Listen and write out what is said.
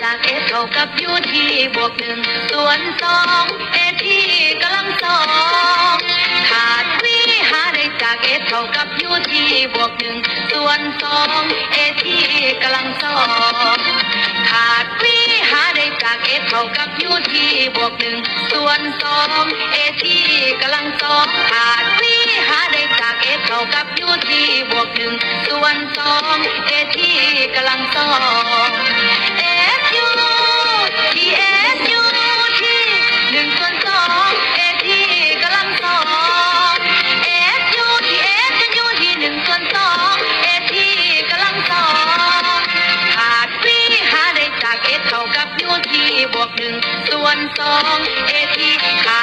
จากเอเท่ากับยูทีบวกหนึ่งส่วนสองเอทีกำลังสองขาดวีหาได้จากเอเท่ากับยูทีบวกหนึ่งส่วนสองเอทีกำลังสองขาดวีหาได้จากเอเท่ากับยูทีบวกหนึ่งส่วนสองเอทีกำลังสองขาดวีหาได้จากเอเท่ากับยูทีบวกหนึ่งส่วนสองเอทีกำลังสองบวกหนึ่งส่วนสองเอทีขา